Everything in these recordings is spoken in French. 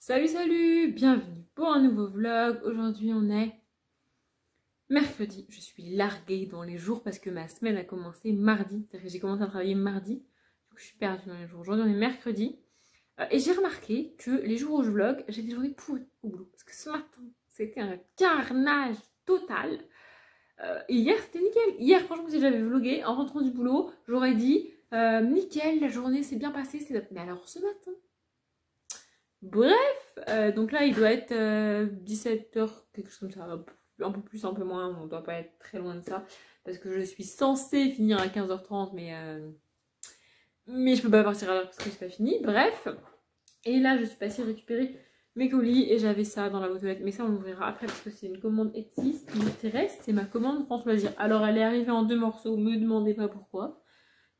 Salut salut, bienvenue pour un nouveau vlog. Aujourd'hui on est mercredi. Je suis larguée dans les jours parce que ma semaine a commencé mardi. C'est-à-dire que j'ai commencé à travailler mardi. Donc je suis perdue dans les jours. Aujourd'hui on est mercredi. Et j'ai remarqué que les jours où je vlog, j'ai des journées pourries au boulot. Parce que ce matin, c'était un carnage total. Et hier c'était nickel. Hier franchement si j'avais vlogué en rentrant du boulot, j'aurais dit nickel, la journée s'est bien passée. Mais alors ce matin... Bref, donc là il doit être 17h, quelque chose comme ça, un peu plus, un peu moins, on doit pas être très loin de ça, parce que je suis censée finir à 15h30, mais je peux pas partir à l'heure parce que c'est pas fini, bref. Et là je suis passée récupérer mes colis et j'avais ça dans la boîte aux lettres, mais ça on l'ouvrira après parce que c'est une commande Etsy, ce qui m'intéresse, c'est ma commande France Loisirs. Alors elle est arrivée en 2 morceaux, me demandez pas pourquoi.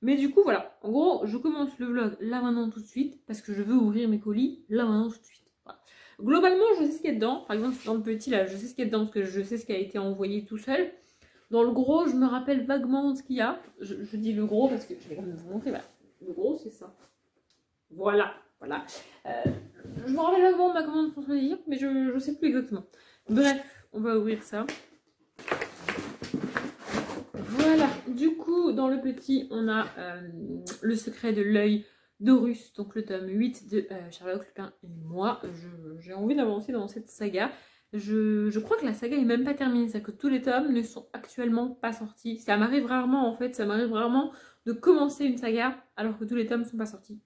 Mais du coup, voilà. En gros, je commence le vlog là maintenant tout de suite parce que je veux ouvrir mes colis là maintenant tout de suite. Voilà. Globalement, je sais ce qu'il y a dedans. Par exemple, dans le petit là, je sais ce qu'il y a dedans parce que je sais ce qui a été envoyé tout seul. Dans le gros, je me rappelle vaguement ce qu'il y a. Je dis le gros parce que je vais quand même vous montrer. Voilà. Le gros, c'est ça. Voilà. Voilà. Je me rappelle vaguement de ma commande pour choisir, mais je sais plus exactement. Bref, on va ouvrir ça. Voilà, du coup, dans le petit, on a Le secret de l'œil d'Horus, donc le tome 8 de Sherlock Lupin et moi. J'ai envie d'avancer dans cette saga. Je crois que la saga est même pas terminée, c'est-à-dire que tous les tomes ne sont actuellement pas sortis. Ça m'arrive rarement, en fait, ça m'arrive rarement de commencer une saga alors que tous les tomes ne sont pas sortis.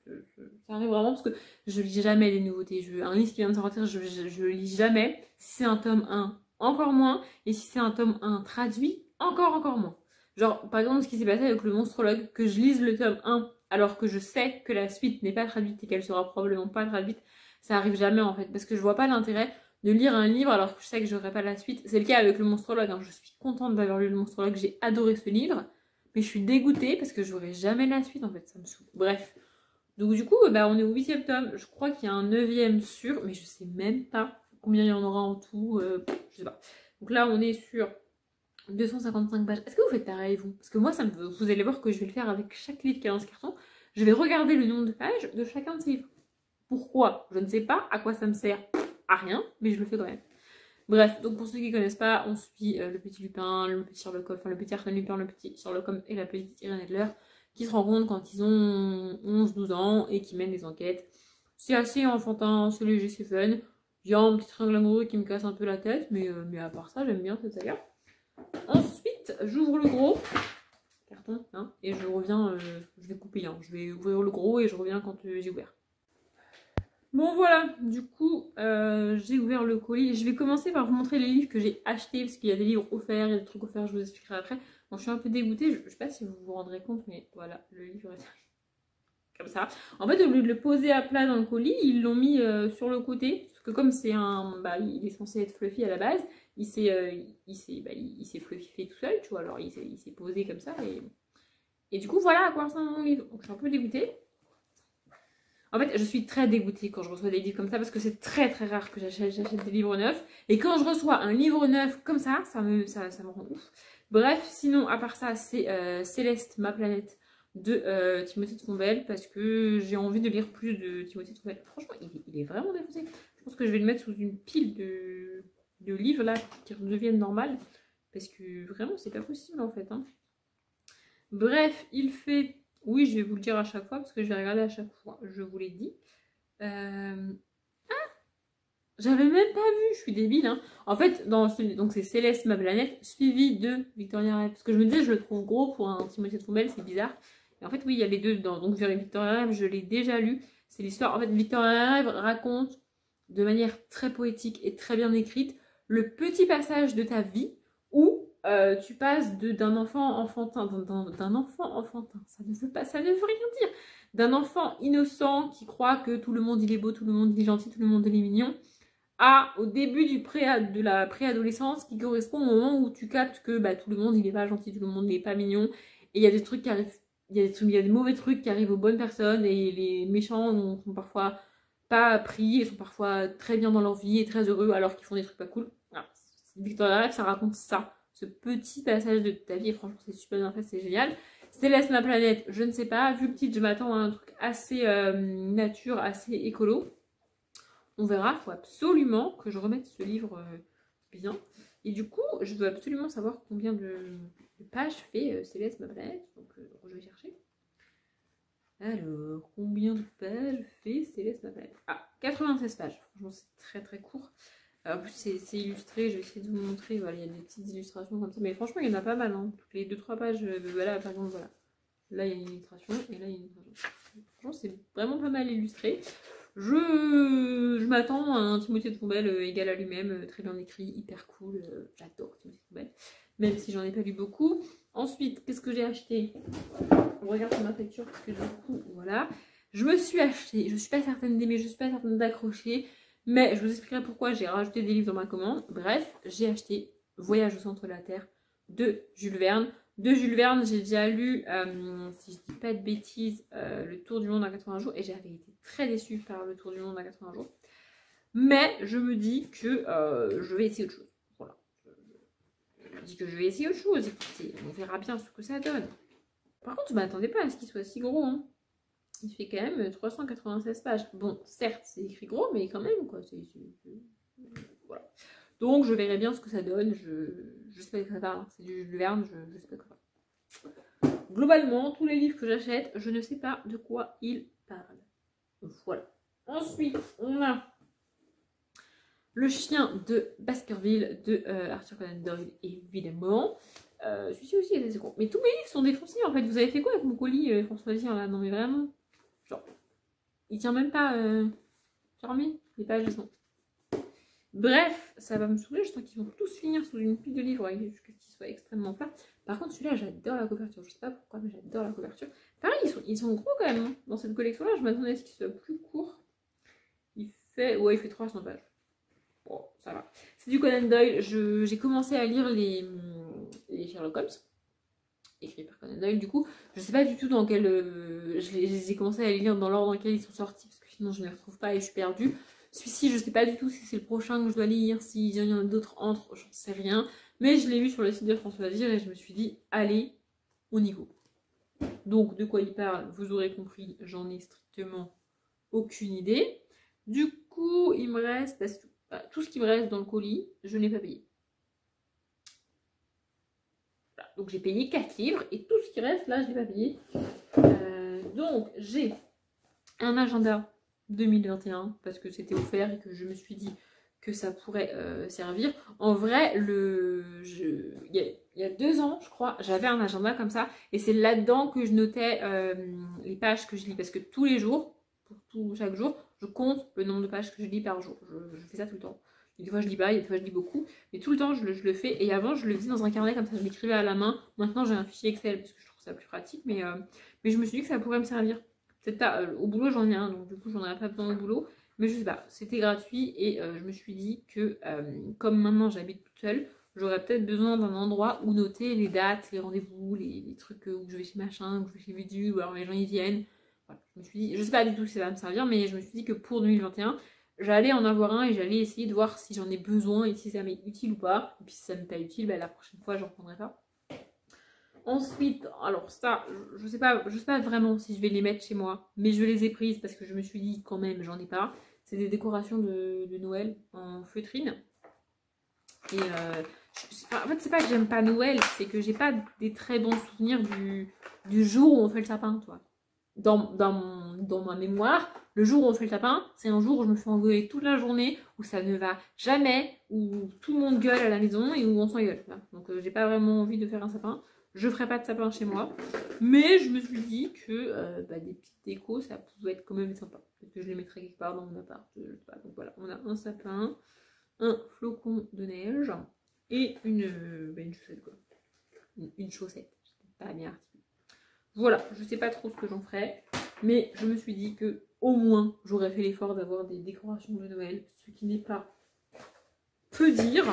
Ça arrive vraiment parce que je lis jamais les nouveautés. Un livre qui vient de sortir, je lis jamais. Si c'est un tome 1, encore moins. Et si c'est un tome 1 traduit, encore moins. Genre, par exemple, ce qui s'est passé avec le monstrologue, que je lise le tome 1 alors que je sais que la suite n'est pas traduite et qu'elle sera probablement pas traduite, ça arrive jamais en fait, parce que je vois pas l'intérêt de lire un livre alors que je sais que j'aurai pas la suite. C'est le cas avec le monstrologue, hein. Je suis contente d'avoir lu le monstrologue, j'ai adoré ce livre, mais je suis dégoûtée parce que j'aurai jamais la suite en fait, ça me saoule. Bref. Donc du coup, bah, on est au 8e tome, je crois qu'il y a un 9e sûr, mais je sais même pas combien il y en aura en tout, je sais pas. Donc là, on est sur 255 pages. Est-ce que vous faites pareil, vous? Parce que moi, vous allez voir que je vais le faire avec chaque livre qui est dans ce carton. Je vais regarder le nombre de pages de chacun de ces livres. Pourquoi? Je ne sais pas. À quoi ça me sert? À rien, mais je le fais quand même. Bref, donc pour ceux qui ne connaissent pas, on suit le petit Lupin, le petit Sherlock Holmes, enfin le petit Arsène Lupin, le petit Sherlock Holmes et la petite Irène Adler qui se rencontrent quand ils ont 11-12 ans et qui mènent des enquêtes. C'est assez enfantin, c'est léger, c'est fun. Il y a un petit triangle amoureux qui me casse un peu la tête, mais à part ça, j'aime bien cette saga. Ensuite, j'ouvre le gros carton, hein, et je reviens, je vais couper, hein, je vais ouvrir le gros et je reviens quand j'ai ouvert. Bon voilà, du coup, j'ai ouvert le colis. Je vais commencer par vous montrer les livres que j'ai achetés, parce qu'il y a des livres offerts, il y a des trucs offerts, je vous expliquerai après. Bon, je suis un peu dégoûtée, je sais pas si vous vous rendrez compte, mais voilà, le livre est comme ça. En fait, au lieu de le poser à plat dans le colis, ils l'ont mis sur le côté, parce que comme c'est un... Bah, il est censé être fluffy à la base, il s'est fluffy tout seul, tu vois, alors il s'est posé comme ça, et du coup, voilà à quoi ressemble mon livre. Donc, je suis un peu dégoûtée. En fait, je suis très dégoûtée quand je reçois des livres comme ça, parce que c'est très rare que j'achète des livres neufs, et quand je reçois un livre neuf comme ça me rend ouf. Bref, sinon, à part ça, c'est Céleste, ma planète, de Timothée de Fonbelle, parce que j'ai envie de lire plus de Timothée de Fonbelle. Franchement, il est vraiment défoncé. Je pense que je vais le mettre sous une pile de livres là qui redeviennent normales, parce que vraiment c'est pas possible en fait, hein. Bref, il fait... Oui, je vais vous le dire à chaque fois, parce que je vais regarder à chaque fois, je vous l'ai dit. J'avais même pas vu, je suis débile, hein. En fait, donc c'est Céleste, ma planète, suivi de Victoria Rêve. Parce que je me disais, je le trouve gros pour un Timothée de Fonbelle, c'est bizarre. Et en fait, oui, il y a les deux dedans. Donc, Victoria Rêve, je l'ai déjà lu. C'est l'histoire. En fait, Victoria Rêve raconte de manière très poétique et très bien écrite le petit passage de ta vie où tu passes d'un enfant enfantin, d'un enfant enfantin, ça ne veut rien dire, d'un enfant innocent qui croit que tout le monde il est beau, tout le monde il est gentil, tout le monde il est mignon, au début de la préadolescence qui correspond au moment où tu captes que bah, tout le monde il est pas gentil, tout le monde il est pas mignon, et il y a des trucs qui arrivent, il y a des mauvais trucs qui arrivent aux bonnes personnes, et les méchants sont parfois pas pris, et sont parfois très bien dans leur vie et très heureux alors qu'ils font des trucs pas cool. Voilà. Victoria Rêve, ça raconte ça, ce petit passage de ta vie, et franchement c'est super bien fait, c'est génial. Céleste ma planète, je ne sais pas, vu le titre je m'attends à un truc assez nature, assez écolo. On verra, il faut absolument que je remette ce livre bien. Et du coup, je dois absolument savoir combien de pages fait Céleste, ma planète. Donc, je vais chercher. Alors, combien de pages fait Céleste, ma planète? Ah, 96 pages. Franchement, c'est très très court. En plus, c'est illustré. Je vais essayer de vous montrer. Voilà, il y a des petites illustrations comme ça. Mais franchement, il y en a pas mal. Hein. Toutes les 2-3 pages. Voilà, par exemple, voilà. Là, il y a une illustration. Et là, il y a une illustration. Franchement, c'est vraiment pas mal illustré. Je m'attends à un Timothée de Tombelle égal à lui-même, très bien écrit, hyper cool. J'adore Timothée de Tombelle, même si j'en ai pas lu beaucoup. Ensuite, qu'est-ce que j'ai acheté? On regarde sur ma facture parce que du coup, voilà. Je me suis acheté, je suis pas certaine d'aimer, je suis pas certaine d'accrocher, mais je vous expliquerai pourquoi j'ai rajouté des livres dans ma commande. Bref, j'ai acheté Voyage au centre de la Terre de Jules Verne. De Jules Verne, j'ai déjà lu, si je dis pas de bêtises, Le Tour du monde en 80 jours, et j'avais été très déçue par Le Tour du monde en 80 jours. Mais je me dis que je vais essayer autre chose. Voilà. Je me dis que je vais essayer autre chose. Écoutez, on verra bien ce que ça donne. Par contre, je m'attendais pas à ce qu'il soit si gros. Hein. Il fait quand même 396 pages. Bon, certes, c'est écrit gros, mais quand même, quoi. Voilà. Donc, je verrai bien ce que ça donne. Je sais pas de quoi ça parle. C'est du Jules Verne, je sais pas de quoi ça parle. Globalement, tous les livres que j'achète, je ne sais pas de quoi ils parlent. Voilà. Ensuite, on a Le chien de Baskerville de Arthur Conan Doyle, évidemment. Celui-ci aussi est assez gros. Mais tous mes livres sont défoncés en fait. Vous avez fait quoi avec mon colis, François Vire là? Non mais vraiment. Genre, il tient même pas fermé. Les pages sont. Bref, ça va me saouler. Je sens qu'ils vont tous finir sous une pile de livres jusqu'à ce qu'ils soient extrêmement plats. Par contre, celui-là, j'adore la couverture. Je sais pas pourquoi, mais j'adore la couverture. Pareil, ils sont gros quand même. Hein. Dans cette collection-là, je m'attendais à ce qu'il soit plus court. Il fait 300 pages. Bon, ça va. C'est du Conan Doyle. J'ai commencé à lire les Sherlock Holmes, écrits par Conan Doyle. Du coup, je sais pas du tout dans quel. J'ai commencé à les lire dans l'ordre dans lequel ils sont sortis, parce que sinon je ne les retrouve pas et je suis perdue. Celui-ci, je sais pas du tout si c'est le prochain que je dois lire, s'il y en a d'autres entre, j'en sais rien. Mais je l'ai vu sur le site de François Vire et je me suis dit, allez, on y go. Donc, de quoi il parle, vous aurez compris, j'en ai strictement aucune idée. Du coup, il me reste. Tout ce qui me reste dans le colis, je n'ai pas payé. Voilà. Donc j'ai payé 4 livres et tout ce qui reste là, je n'ai pas payé. Donc j'ai un agenda 2021 parce que c'était offert et que je me suis dit que ça pourrait servir. En vrai, il y a 2 ans, je crois, j'avais un agenda comme ça et c'est là-dedans que je notais les pages que je lis parce que tous les jours, chaque jour, je compte le nombre de pages que je lis par jour. Je fais ça tout le temps. Et des fois je lis pas, et des fois je lis beaucoup. Mais tout le temps je le fais. Et avant je le faisais dans un carnet comme ça, je l'écrivais à la main. Maintenant j'ai un fichier Excel parce que je trouve ça plus pratique. Mais je me suis dit que ça pourrait me servir. Peut-être pas. Au boulot j'en ai un, donc du coup j'en aurais pas besoin au boulot. Mais je sais pas, c'était gratuit. Et je me suis dit que comme maintenant j'habite toute seule, j'aurais peut-être besoin d'un endroit où noter les dates, les rendez-vous, les trucs où je vais chez machin, où je vais chez Vidu, ou alors les gens y viennent. Voilà, je me suis dit, je sais pas du tout si ça va me servir, mais je me suis dit que pour 2021, j'allais en avoir un et j'allais essayer de voir si j'en ai besoin et si ça m'est utile ou pas. Et puis si ça m'est pas utile, bah, la prochaine fois, j'en prendrai pas. Ensuite, alors ça, je sais pas vraiment si je vais les mettre chez moi, mais je les ai prises parce que je me suis dit quand même, j'en ai pas. C'est des décorations de Noël en feutrine. Et en fait, c'est pas que j'aime pas Noël, c'est que j'ai pas des très bons souvenirs du jour où on fait le sapin, toi. Dans ma mémoire, le jour où on fait le sapin, c'est un jour où je me fais engueuler toute la journée, où ça ne va jamais, où tout le monde gueule à la maison et où on s'engueule. Donc j'ai pas vraiment envie de faire un sapin. Je ferai pas de sapin chez moi. Mais je me suis dit que des petites décos, ça pouvait être quand même sympa. Peut-être que je les mettrai quelque part dans mon appart. Je sais pas. Donc voilà, on a un sapin, un flocon de neige et une chaussette quoi. Une chaussette. Pas bien articulée. Voilà, je sais pas trop ce que j'en ferai, mais je me suis dit que au moins j'aurais fait l'effort d'avoir des décorations de Noël, ce qui n'est pas peu dire.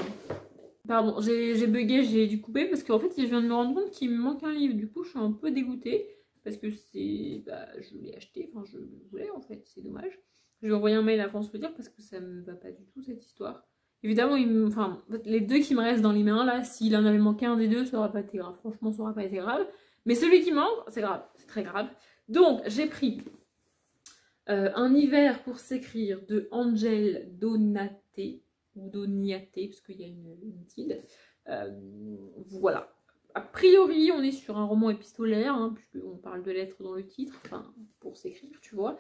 Pardon, j'ai bugué, j'ai dû couper parce qu'en fait je viens de me rendre compte qu'il me manque un livre, du coup je suis un peu dégoûtée parce que je l'ai acheté, enfin je le voulais en fait, c'est dommage. Je vais envoyer un mail à France Lire parce que ça me va pas du tout cette histoire. Évidemment, les deux qui me restent dans les mains là, s'il en avait manqué un des deux, ça aurait pas été grave, franchement ça aurait pas été grave. Mais celui qui manque, c'est grave, c'est très grave. Donc, j'ai pris Un hiver pour s'écrire de Angel Donate, ou Doniate, parce qu'il y a une tilde. Voilà. A priori, on est sur un roman épistolaire, hein, puisqu'on parle de lettres dans le titre, enfin, pour s'écrire, tu vois.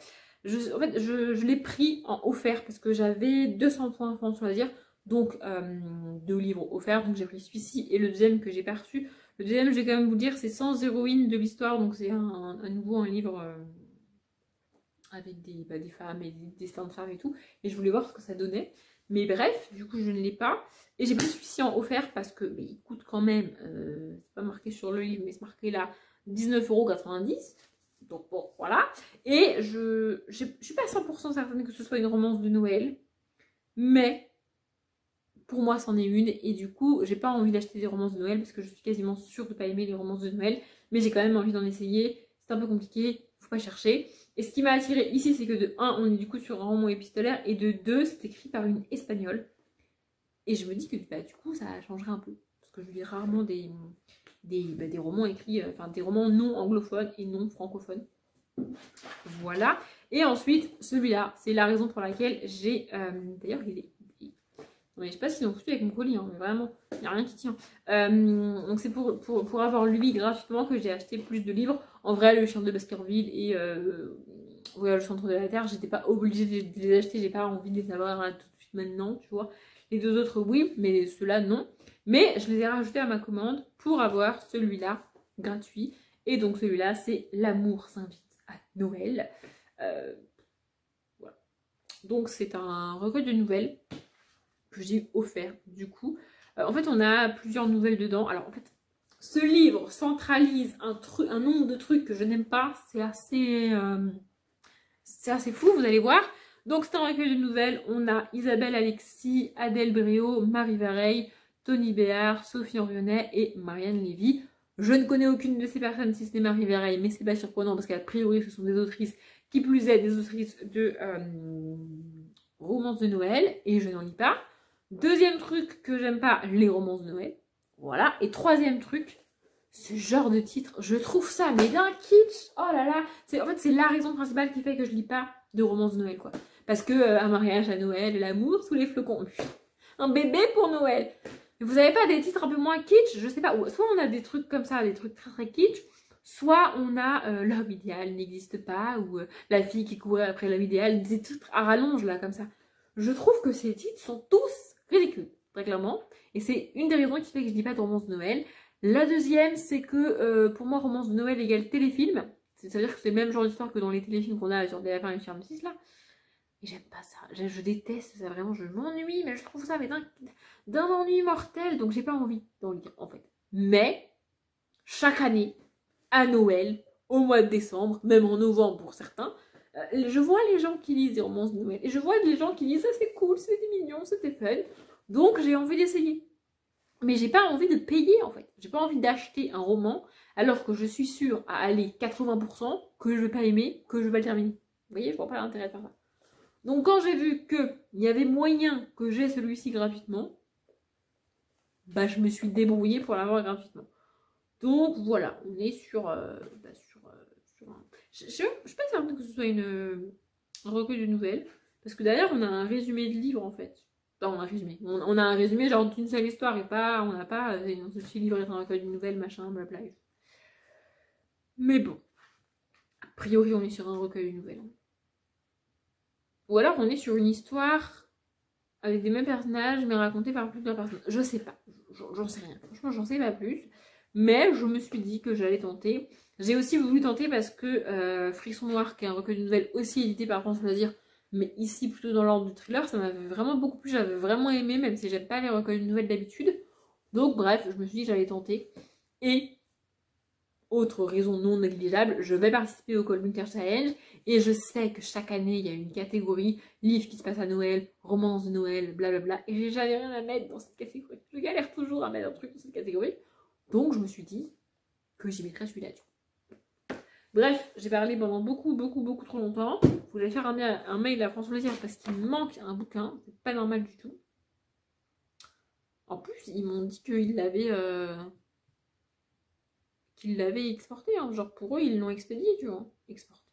En fait, je l'ai pris en offert, parce que j'avais 200 points à choisir, donc 2 livres offerts, donc j'ai pris celui-ci et le deuxième que j'ai pas reçu. Le deuxième, je vais quand même vous dire, c'est sans héroïne de l'histoire, donc c'est à nouveau un livre avec des femmes et des destins de femmes et tout, et je voulais voir ce que ça donnait. Mais bref, du coup je ne l'ai pas. Et j'ai pris celui-ci en offert parce que il coûte quand même, c'est pas marqué sur le livre, mais c'est marqué là 19,90 €. Donc bon, voilà. Et je suis pas 100% certaine que ce soit une romance de Noël, mais pour moi c'en est une. Et du coup, j'ai pas envie d'acheter des romances de Noël parce que je suis quasiment sûre de pas aimer les romances de Noël. Mais j'ai quand même envie d'en essayer. C'est un peu compliqué, faut pas chercher. Et ce qui m'a attiré ici, c'est que de 1, on est du coup sur un roman épistolaire, et de 2, c'est écrit par une espagnole. Et je me dis que bah, du coup, ça changerait un peu. Parce que je lis rarement des romans écrits, enfin des romans non anglophones et non francophones. Voilà. Et ensuite, celui-là, c'est la raison pour laquelle j'ai... D'ailleurs, il est... Je sais pas s'ils ont foutu avec mon colis, hein, mais vraiment, il n'y a rien qui tient. Donc c'est pour avoir lui gratuitement que j'ai acheté plus de livres. En vrai, le chien de Baskerville et le centre de la Terre, j'étais pas obligée de les acheter, j'ai pas envie de les avoir là, tout de suite maintenant, tu vois. Les deux autres, oui, mais ceux-là, non. Mais je les ai rajoutés à ma commande pour avoir celui-là gratuit. Et donc celui-là, c'est L'amour s'invite à Noël. Voilà. Donc c'est un recueil de nouvelles que j'ai offert du coup. En fait, on a plusieurs nouvelles dedans. Alors en fait, ce livre centralise un nombre de trucs que je n'aime pas. C'est assez fou, vous allez voir. Donc c'est un recueil de nouvelles. On a Isabelle Alexis, Adèle Bréau, Marie Vareille, Tony Béard, Sophie Orionnet et Marianne Lévy. Je ne connais aucune de ces personnes si ce n'est Marie Vareille, mais c'est pas surprenant parce qu'a priori ce sont des autrices, qui plus est des autrices de romances de Noël, et je n'en lis pas. Deuxième truc que j'aime pas, les romances de Noël. Voilà. Et troisième truc, ce genre de titre, je trouve ça mais d'un kitsch. Oh là là. En fait, c'est la raison principale qui fait que je lis pas de romances de Noël, quoi. Parce que un mariage à Noël, l'amour sous les flocons. Un bébé pour Noël. Vous avez pas des titres un peu moins kitsch? Je sais pas. Soit on a des trucs comme ça, des trucs très très kitsch. Soit on a l'homme idéal n'existe pas, ou la fille qui courait après l'homme idéal, des titres à rallonge là, comme ça. Je trouve que ces titres sont tous ridicules, très clairement. Et c'est une des raisons qui fait que je lis pas de romance de Noël. La deuxième, c'est que pour moi, romance de Noël égale téléfilm. C'est-à-dire que c'est le même genre d'histoire que dans les téléfilms qu'on a sur des lapins et Charme 6 là. Et j'aime pas ça. Je déteste ça, vraiment. Je m'ennuie, mais je trouve ça d'un ennui mortel. Donc j'ai pas envie d'en lire, en fait. Mais, chaque année, à Noël, au mois de décembre, même en novembre pour certains, je vois les gens qui lisent des romances de Noël. Et je vois les gens qui disent ça c'est cool, c'était mignon, c'était fun. Donc j'ai envie d'essayer. Mais j'ai pas envie de payer en fait. J'ai pas envie d'acheter un roman alors que je suis sûre à aller 80% que je vais pas aimer, que je vais le terminer. Vous voyez, je vois pas l'intérêt de faire ça. Donc quand j'ai vu qu'il y avait moyen que j'ai celui-ci gratuitement, bah je me suis débrouillée pour l'avoir gratuitement. Donc voilà, on est sur je suis pas certaine que ce soit un recueil de nouvelles. Parce que d'ailleurs, on a un résumé de livre en fait. Enfin, un résumé. On a un résumé genre d'une seule histoire et pas. On n'a pas. Ce livre est un recueil de nouvelles, machin, blabla. Mais bon. A priori, on est sur un recueil de nouvelles. Ou alors, on est sur une histoire avec des mêmes personnages, mais racontée par plusieurs personnes. Je sais pas. J'en sais rien. Franchement, j'en sais pas plus. Mais je me suis dit que j'allais tenter. J'ai aussi voulu tenter parce que Frisson Noir, qui est un recueil de nouvelles aussi édité par France Loisirs, mais ici plutôt dans l'ordre du thriller, ça m'avait vraiment beaucoup plu, j'avais vraiment aimé, même si j'aime pas les recueils de nouvelles d'habitude. Donc bref, je me suis dit que j'allais tenter. Et, autre raison non négligeable, je vais participer au Cold Winter Challenge, et je sais que chaque année, il y a une catégorie, livres qui se passent à Noël, romances de Noël, blablabla, et j'ai jamais rien à mettre dans cette catégorie. Je galère toujours à mettre un truc dans cette catégorie. Donc je me suis dit que j'y mettrais celui-là. Bref, j'ai parlé pendant beaucoup trop longtemps. Vous allez faire un mail à France Loisirs parce qu'il me manque un bouquin. C'est pas normal du tout. En plus, ils m'ont dit qu'ils l'avaient exporté. Hein. Genre pour eux, ils l'ont expédié, tu vois. Exporté.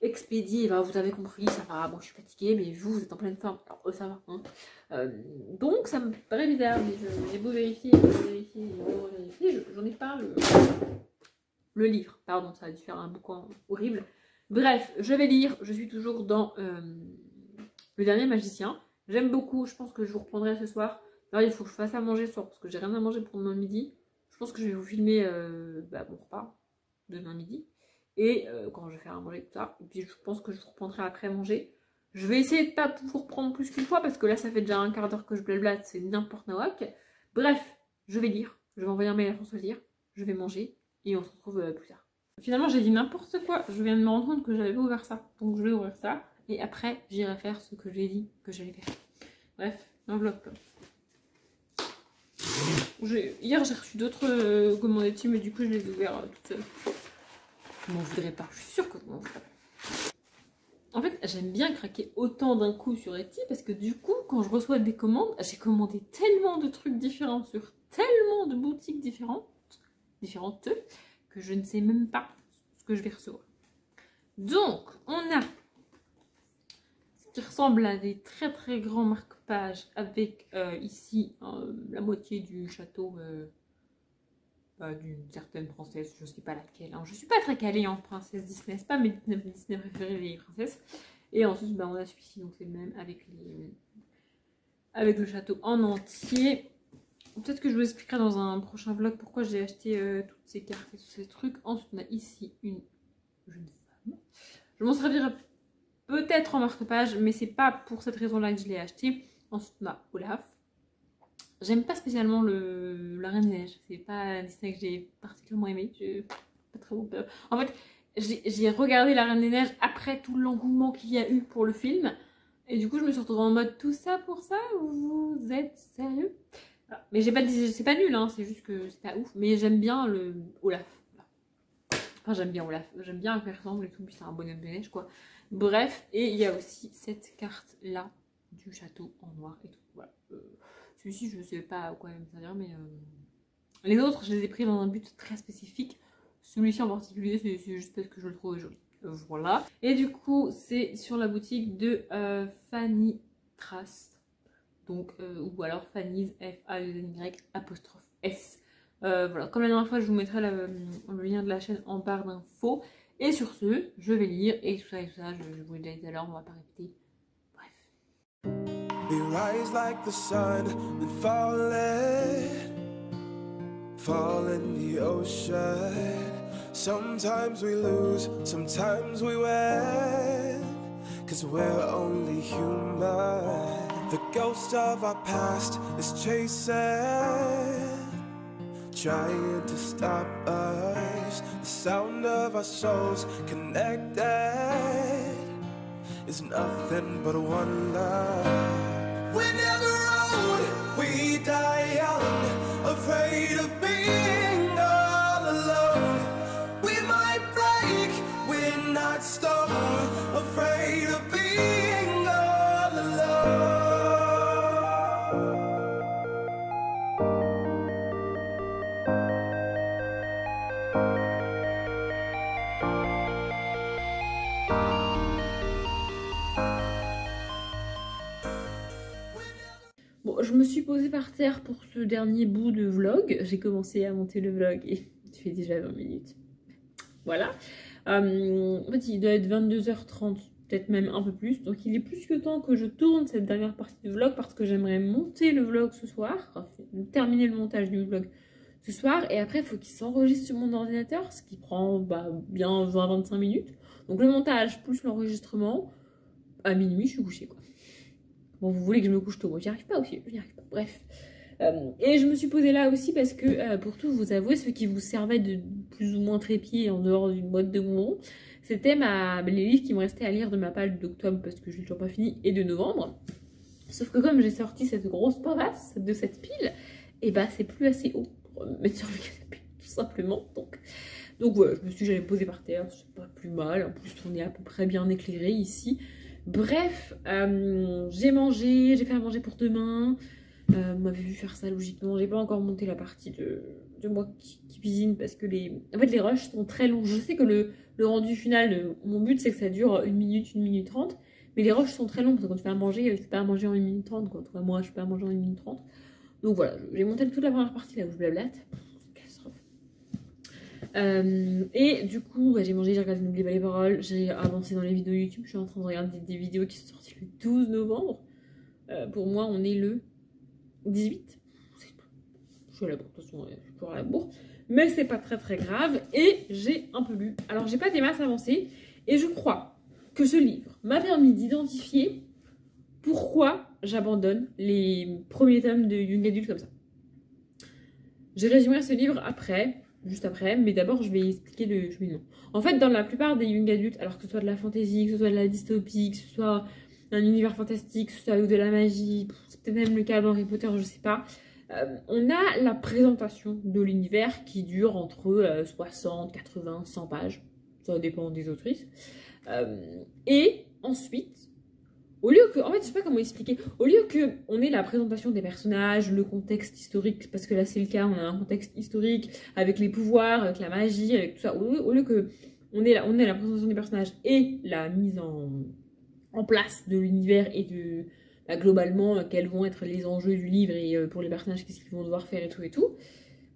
expédié, bah, vous avez compris, ça va, bon je suis fatiguée, mais vous êtes en pleine forme, alors ça va. Hein. Donc ça me paraît bizarre, mais j'ai beau vérifier, j'en ai pas le livre, pardon, ça a dû faire un bouquin horrible. Bref, je vais lire, je suis toujours dans Le Dernier Magicien. J'aime beaucoup, je pense que je vous reprendrai ce soir. Alors il faut que je fasse à manger ce soir, parce que j'ai rien à manger pour demain midi. Je pense que je vais vous filmer mon repas demain midi. Et quand je vais faire à manger tout ça. Et puis je pense que je vous reprendrai après manger. Je vais essayer de pas vous reprendre plus qu'une fois, parce que là ça fait déjà un quart d'heure que je blablate, c'est n'importe nawak. Bref, je vais lire, je vais envoyer un mail à François lire, je vais manger, et on se retrouve plus tard. Finalement j'ai dit n'importe quoi, je viens de me rendre compte que j'avais pas ouvert ça. Donc je vais ouvrir ça, et après j'irai faire ce que j'ai dit que j'allais faire. Bref, l'enveloppe. Hier j'ai reçu d'autres commandes dessus, mais du coup je les ai ouverts toutes seules. Vous m'en voudrez pas, je suis sûre que vous m'en voudrez pas. En fait, j'aime bien craquer autant d'un coup sur Etsy parce que du coup, quand je reçois des commandes, j'ai commandé tellement de trucs différents sur tellement de boutiques différentes, que je ne sais même pas ce que je vais recevoir. Donc, on a ce qui ressemble à des très très grands marque-pages avec ici la moitié du château d'une certaine princesse, je ne sais pas laquelle. Hein. Je ne suis pas très calée en princesse Disney, c'est pas mes Disney préférées, les princesses. Et ensuite, on a celui-ci, donc c'est le même avec le château en entier. Peut-être que je vous expliquerai dans un prochain vlog pourquoi j'ai acheté toutes ces cartes et tous ces trucs. Ensuite, on a ici une jeune femme. Je m'en servirai peut-être en marque-page, mais c'est pas pour cette raison-là que je l'ai acheté. Ensuite, on a Olaf. J'aime pas spécialement la Reine des Neiges. C'est pas un Disney que j'ai particulièrement aimé. J'ai pas très bon. En fait, j'ai regardé la Reine des Neiges après tout l'engouement qu'il y a eu pour le film. Et du coup, je me suis retrouvée en mode tout ça pour ça? Vous êtes sérieux? Voilà. Mais j'ai pas dit, c'est pas nul, hein, c'est juste que c'est pas ouf. Mais j'aime bien le Olaf. Enfin, j'aime bien Olaf. J'aime bien à quoi il ressemble et tout. Puis c'est un bonhomme de neige, quoi. Bref, et il y a aussi cette carte-là du château en noir et tout. Voilà. Celui-ci, je ne sais pas à quoi il me servir, mais les autres, je les ai pris dans un but très spécifique. Celui-ci en particulier, c'est juste parce que je le trouve joli. Voilà. Et du coup, c'est sur la boutique de Fanny Trace. Donc, ou alors Fanny's F-A-N-Y''S. Voilà. Comme la dernière fois, je vous mettrai le lien de la chaîne en barre d'infos. Et sur ce, je vais lire et tout ça, je vous l'ai déjà dit tout à l'heure, on va pas répéter. We rise like the sun and fall in the ocean. Sometimes we lose, sometimes we win, 'cause we're only human. The ghost of our past is chasing, trying to stop us. The sound of our souls connected is nothing but one love. We never old, we die young, afraid of being all alone. We might break, we're not stone, afraid of being all alone. Bon, je me suis posée par terre pour ce dernier bout de vlog. J'ai commencé à monter le vlog et il fait déjà 20 minutes. Voilà. En fait, il doit être 22h30, peut-être même un peu plus. Donc, il est plus que temps que je tourne cette dernière partie du vlog parce que j'aimerais monter le vlog ce soir. Enfin, terminer le montage du vlog ce soir. Et après, il faut qu'il s'enregistre sur mon ordinateur, ce qui prend bien 20-25 minutes. Donc, le montage plus l'enregistrement, à minuit, je suis couchée, quoi. Bon, vous voulez que je me couche tôt, moi j'y arrive pas aussi, je n'y arrive pas, bref. Et je me suis posée là aussi parce que, pour tout vous avouer, ce qui vous servait de plus ou moins trépied en dehors d'une boîte de bonbons, c'était les livres qui me restaient à lire de ma palle d'octobre parce que je l'ai toujours pas fini, et de novembre. Sauf que comme j'ai sorti cette grosse pavasse de cette pile, et bah c'est plus assez haut pour me mettre sur le canapé, tout simplement. Donc voilà, je me suis jamais posée par terre, c'est pas plus mal, en plus on est à peu près bien éclairé ici. Bref, j'ai mangé, j'ai fait à manger pour demain. Vous m'avez vu faire ça logiquement. J'ai pas encore monté la partie moi qui cuisine parce que en fait, les rushs sont très longs. Je sais que le rendu final, mon but c'est que ça dure 1 minute, 1 minute 30. Mais les rushs sont très longs parce que quand tu fais à manger, tu peux pas manger en 1 minute 30. Quoi. En tout cas, moi, je peux pas manger en 1 minute 30. Donc voilà, j'ai monté toute la première partie là où je blablate. Catastrophe. Et du coup, j'ai mangé, j'ai regardé N'oubliez pas les paroles, j'ai avancé dans les vidéos YouTube. Je suis en train de regarder des vidéos qui sont sorties le 12 novembre. Pour moi, on est le 18. Je suis à la bourre, de toute façon, je suis toujours à la bourre. Mais c'est pas très très grave. Et j'ai un peu lu. Alors, j'ai pas des masses avancées. Et je crois que ce livre m'a permis d'identifier pourquoi j'abandonne les premiers tomes de Young Adult comme ça. Je résumerai ce livre après, juste après, mais d'abord je vais expliquer le cheminement. En fait, dans la plupart des Young Adult, alors que ce soit de la fantasy, que ce soit de la dystopie, que ce soit un univers fantastique, que ce soit de la magie, c'est peut-être même le cas dans Harry Potter, je sais pas, on a la présentation de l'univers qui dure entre 60, 80, 100 pages, ça dépend des autrices. Et ensuite, au lieu que, en fait je sais pas comment expliquer, au lieu que on ait la présentation des personnages, le contexte historique, parce que là c'est le cas, on a un contexte historique avec les pouvoirs, avec la magie, avec tout ça, au lieu que on ait la présentation des personnages et la mise en place de l'univers et de globalement quels vont être les enjeux du livre et pour les personnages qu'est-ce qu'ils vont devoir faire et tout,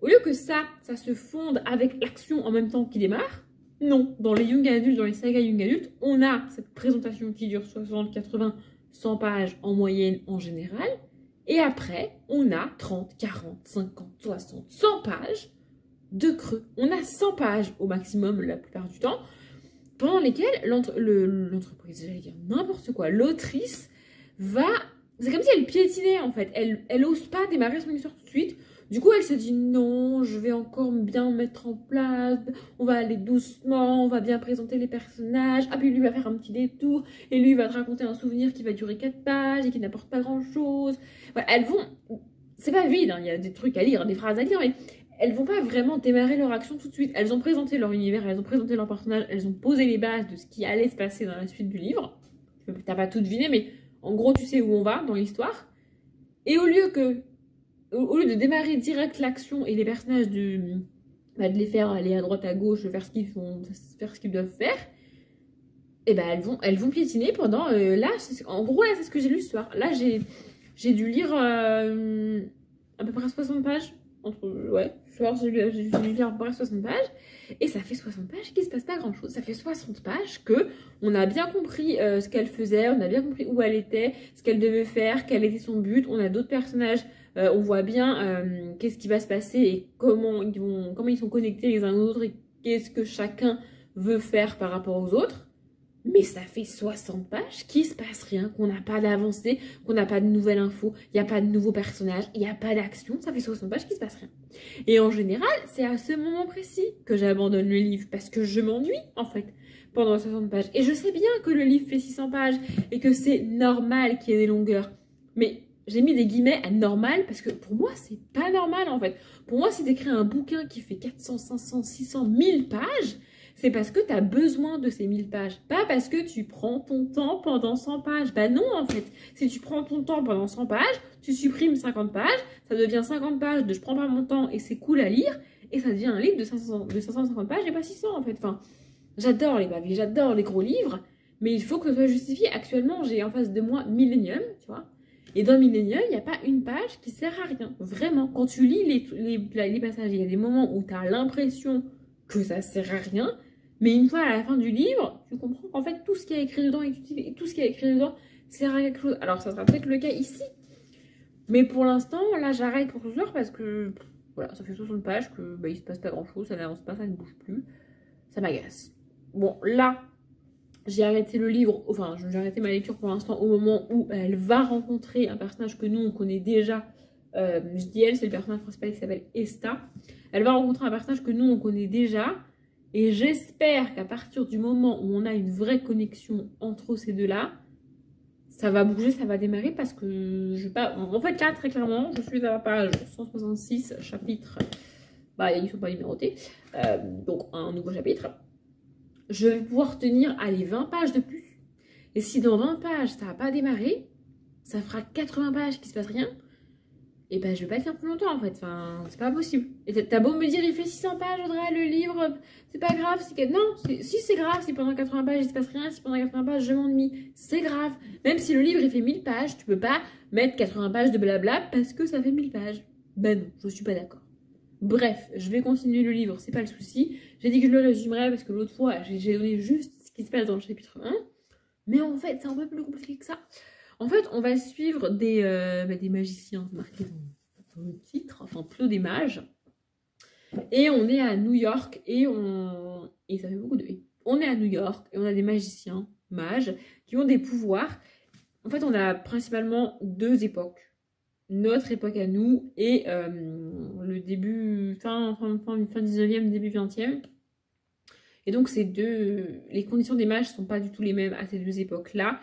au lieu que ça se fonde avec l'action en même temps qui démarre. Non, dans les Young Adult, dans les sagas Young Adult, on a cette présentation qui dure 60, 80, 100 pages en moyenne en général. Et après, on a 30, 40, 50, 60, 100 pages de creux. On a 100 pages au maximum la plupart du temps, pendant lesquelles l'entreprise, j'allais dire n'importe quoi, l'autrice va... C'est comme si elle piétinait en fait. Elle ose pas démarrer son histoire tout de suite. Du coup, elle se dit non, je vais encore bien mettre en place, on va aller doucement, on va bien présenter les personnages. Ah, puis lui va faire un petit détour et lui va te raconter un souvenir qui va durer 4 pages et qui n'apporte pas grand chose. Voilà, elles vont. C'est pas vide, hein, il y a des trucs à lire, des phrases à lire, mais elles vont pas vraiment démarrer leur action tout de suite. Elles ont présenté leur univers, elles ont présenté leur personnage, elles ont posé les bases de ce qui allait se passer dans la suite du livre. T'as pas tout deviné, mais en gros, tu sais où on va dans l'histoire. Et au lieu de démarrer direct l'action et les personnages de les faire aller à droite à gauche, faire ce qu'ils doivent faire, et ben elles vont piétiner pendant là, en gros là c'est ce que j'ai lu ce soir. Là j'ai dû lire à peu près 60 pages. Ce soir j'ai dû lire à peu près 60 pages. Et ça fait 60 pages qu'il se passe pas grand chose. Ça fait 60 pages que on a bien compris ce qu'elle faisait, on a bien compris où elle était, ce qu'elle devait faire, quel était son but. On a d'autres personnages, on voit bien qu'est-ce qui va se passer et comment ils sont connectés les uns aux autres et qu'est-ce que chacun veut faire par rapport aux autres. Mais ça fait 60 pages qu'il se passe rien, qu'on n'a pas d'avancée, qu'on n'a pas de nouvelles infos, il n'y a pas de nouveaux personnages, il n'y a pas d'action, ça fait 60 pages qu'il se passe rien. Et en général, c'est à ce moment précis que j'abandonne le livre, parce que je m'ennuie, en fait, pendant 60 pages. Et je sais bien que le livre fait 600 pages, et que c'est normal qu'il y ait des longueurs. Mais j'ai mis des guillemets à normal, parce que pour moi, c'est pas normal, en fait. Pour moi, si t'écris un bouquin qui fait 400, 500, 600, 1000 pages... c'est parce que tu as besoin de ces 1000 pages. Pas parce que tu prends ton temps pendant 100 pages. Bah non, en fait. Si tu prends ton temps pendant 100 pages, tu supprimes 50 pages, ça devient 50 pages de je prends pas mon temps et c'est cool à lire, et ça devient un livre de 550 pages et pas 600, en fait. Enfin, j'adore les papiers, j'adore les gros livres, mais il faut que ce soit justifié. Actuellement, j'ai en face de moi Millennium, tu vois. Et dans Millennium, il n'y a pas une page qui sert à rien. Vraiment. Quand tu lis les passages, il y a des moments où tu as l'impression que ça sert à rien, mais une fois à la fin du livre, tu comprends qu'en fait tout ce qui est écrit dedans et tout ce qui est écrit dedans sert à quelque chose. Alors ça sera peut-être le cas ici, mais pour l'instant là j'arrête pour ce soir parce que voilà, ça fait 60 pages que il se passe pas grand chose, ça n'avance pas, ça ne bouge plus, ça m'agace. Bon là j'ai arrêté le livre, enfin j'ai arrêté ma lecture pour l'instant au moment où elle va rencontrer un personnage que nous on connaît déjà. Je dis elle, c'est le personnage principal qui s'appelle Esta. Elle va rencontrer un personnage que nous on connaît déjà, et j'espère qu'à partir du moment où on a une vraie connexion entre ces deux-là, ça va bouger, ça va démarrer, parce que je vais pas... En fait là très clairement, je suis à la page 166, chapitre, ils ne sont pas numérotés, donc un nouveau chapitre. Je vais pouvoir tenir, allez, 20 pages de plus. Et si dans 20 pages ça n'a pas démarré, ça fera 80 pages qu'il ne se passe rien. et ben je vais pas tenir plus longtemps en fait, enfin c'est pas possible. Et t'as beau me dire il fait 600 pages Audrey le livre, c'est pas grave, non, si c'est grave, si pendant 80 pages il se passe rien, si pendant 80 pages je m'ennuie, c'est grave. Même si le livre il fait 1000 pages, tu peux pas mettre 80 pages de blabla parce que ça fait 1000 pages. Ben non, je suis pas d'accord. Bref, je vais continuer le livre, c'est pas le souci. J'ai dit que je le résumerais parce que l'autre fois j'ai donné juste ce qui se passe dans le chapitre 1. Mais en fait c'est un peu plus compliqué que ça. En fait, on va suivre des magiciens, c'est marqué dans le titre, enfin plutôt des mages. Et on est à New York et ça fait beaucoup de... On est à New York et on a des magiciens, mages, qui ont des pouvoirs. En fait, on a principalement deux époques. Notre époque à nous et le début, fin 19e, début 20e. Et donc, les conditions des mages ne sont pas du tout les mêmes à ces deux époques-là.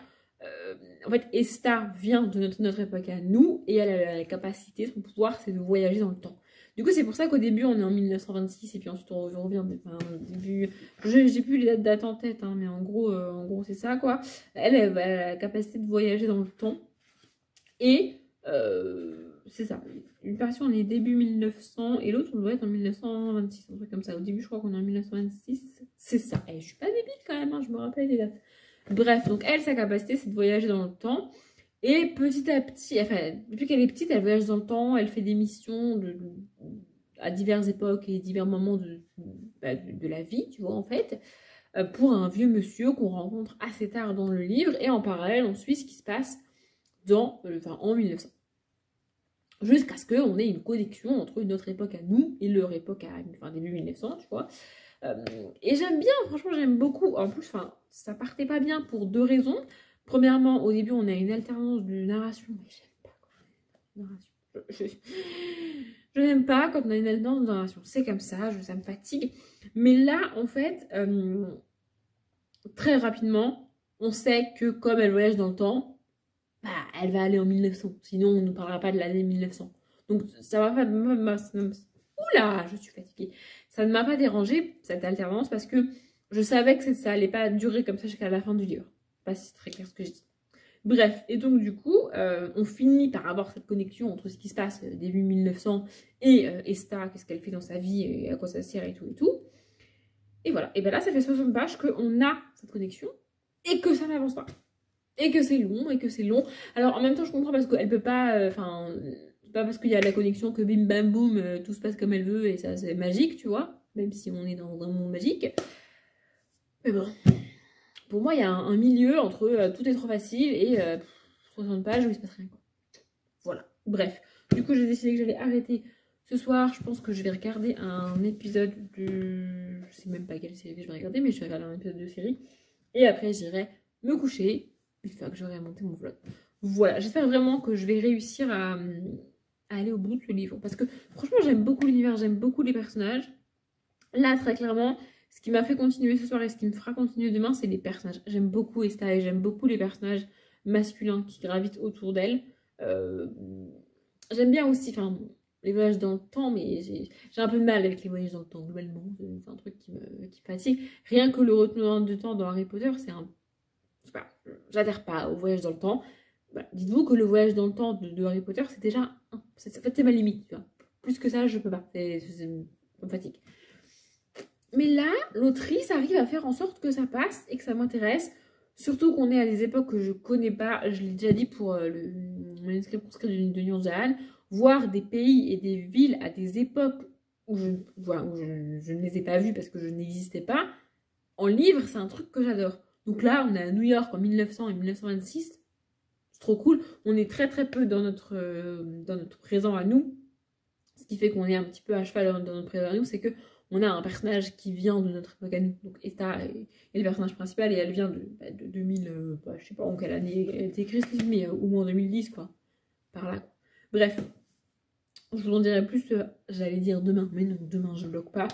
En fait, Esta vient de notre époque à nous et elle a la capacité, son pouvoir, c'est de voyager dans le temps. Du coup, c'est pour ça qu'au début, on est en 1926 et puis ensuite on revient au début. J'ai plus les dates en tête, hein, mais en gros c'est ça quoi. Elle a la capacité de voyager dans le temps et c'est ça. Une version on est début 1900 et l'autre on doit être en 1926, un truc comme ça. Au début, je crois qu'on est en 1926. C'est ça. Et je suis pas débile quand même, hein, je me rappelle les dates. Bref, donc elle, sa capacité, c'est de voyager dans le temps. Et petit à petit, enfin, depuis qu'elle est petite, elle voyage dans le temps, elle fait des missions à diverses époques et divers moments de la vie, tu vois, en fait, pour un vieux monsieur qu'on rencontre assez tard dans le livre. Et en parallèle, on suit ce qui se passe en 1900. Jusqu'à ce qu'on ait une connexion entre notre époque à nous et leur époque début 1900, tu vois. Et j'aime bien, franchement j'aime beaucoup. En plus, ça partait pas bien pour deux raisons. Premièrement, au début on a une alternance de narration, mais j'aime pas quand on a une narration. Je n'aime pas quand on a une alternance de narration, c'est comme ça, ça me fatigue. Mais là, en fait, très rapidement, on sait que comme elle voyage dans le temps, elle va aller en 1900. Sinon, on ne parlera pas de l'année 1900. Donc ça va pas... Oula, je suis fatiguée. Ça ne m'a pas dérangée, cette alternance, parce que je savais que ça allait pas durer comme ça jusqu'à la fin du livre. Pas si c'est très clair ce que je dis. Bref, et donc du coup, on finit par avoir cette connexion entre ce qui se passe début 1900 et Esta, qu'est-ce qu'elle fait dans sa vie et à quoi ça sert et tout et tout. Et voilà, et bien là, ça fait 60 pages qu'on a cette connexion et que ça n'avance pas. Et que c'est long, Alors en même temps, je comprends parce qu'elle peut pas... c'est pas parce qu'il y a la connexion que bim bam boum, tout se passe comme elle veut et ça c'est magique, tu vois. Même si on est dans un monde magique. Mais bon, pour moi, il y a un milieu entre tout est trop facile et 60 pages où il se passe rien, quoi. Voilà, bref. Du coup, j'ai décidé que j'allais arrêter ce soir. Je pense que je vais regarder un épisode de... Je sais même pas quelle série je vais regarder, mais je vais regarder un épisode de série. Et après, j'irai me coucher une fois que j'aurai monté mon vlog. Voilà, j'espère vraiment que je vais réussir à aller au bout de ce livre. Parce que franchement, j'aime beaucoup l'univers, j'aime beaucoup les personnages. Là, très clairement, ce qui m'a fait continuer ce soir et ce qui me fera continuer demain, c'est les personnages. J'aime beaucoup Esta et j'aime beaucoup les personnages masculins qui gravitent autour d'elle. J'aime bien aussi, les voyages dans le temps, mais j'ai un peu de mal avec les voyages dans le temps, globalement. C'est un truc qui me fatigue. Rien que le retour de temps dans Harry Potter, c'est un... Je sais pas, j'adhère pas au voyage dans le temps. Voilà. Dites-vous que le voyage dans le temps de Harry Potter, c'est déjà... c'est ma limite, tu vois. Plus que ça, je peux pas. Ça me fatigue. Mais là, l'autrice arrive à faire en sorte que ça passe et que ça m'intéresse. Surtout qu'on est à des époques que je connais pas. Je l'ai déjà dit pour le manuscrit de Nurjahan. Voir des pays et des villes à des époques où je ne les ai pas vues parce que je n'existais pas. En livre, c'est un truc que j'adore. Donc là, on est à New York en 1900 et 1926. C'est trop cool. On est très très peu dans notre présent à nous. Ce qui fait qu'on est un petit peu à cheval dans notre présent à nous, c'est que on a un personnage qui vient de notre époque à nous. Donc Esta est le personnage principal et elle vient de 2000, je sais pas en quelle année elle a été écrite, mais au moins en 2010, quoi. Par là, quoi. Bref. Je vous en dirai plus, j'allais dire demain, mais non, demain je vlog pas.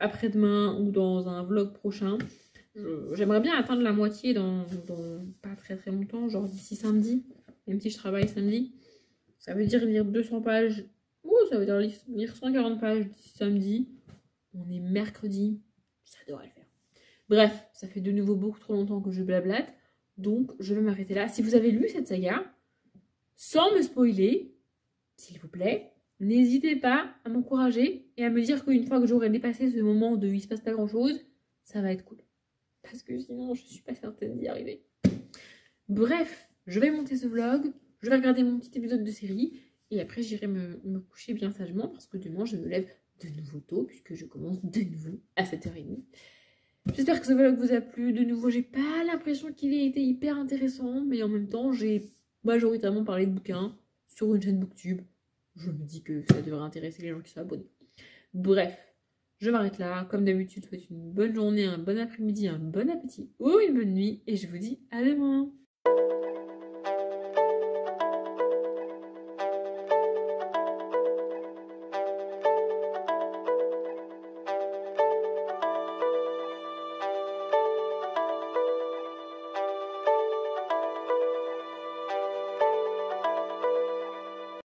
Après-demain ou dans un vlog prochain. J'aimerais bien atteindre la moitié dans pas très très longtemps, genre d'ici samedi, même si je travaille samedi. Ça veut dire lire 200 pages, ça veut dire lire 140 pages d'ici samedi. On est mercredi, ça devrait le faire. Bref, ça fait de nouveau beaucoup trop longtemps que je blablate, donc je vais m'arrêter là. Si vous avez lu cette saga, sans me spoiler, s'il vous plaît, n'hésitez pas à m'encourager et à me dire qu'une fois que j'aurai dépassé ce moment de il se passe pas grand chose, ça va être cool. Parce que sinon, je suis pas certaine d'y arriver. Bref, je vais monter ce vlog, je vais regarder mon petit épisode de série et après j'irai me coucher bien sagement parce que demain je me lève de nouveau tôt puisque je commence de nouveau à 7h30. J'espère que ce vlog vous a plu. De nouveau, j'ai pas l'impression qu'il ait été hyper intéressant, mais en même temps, j'ai majoritairement parlé de bouquins sur une chaîne Booktube. Je me dis que ça devrait intéresser les gens qui sont abonnés. Bref, je m'arrête là. Comme d'habitude, je vous souhaite une bonne journée, un bon après-midi, un bon appétit ou une bonne nuit et je vous dis à demain.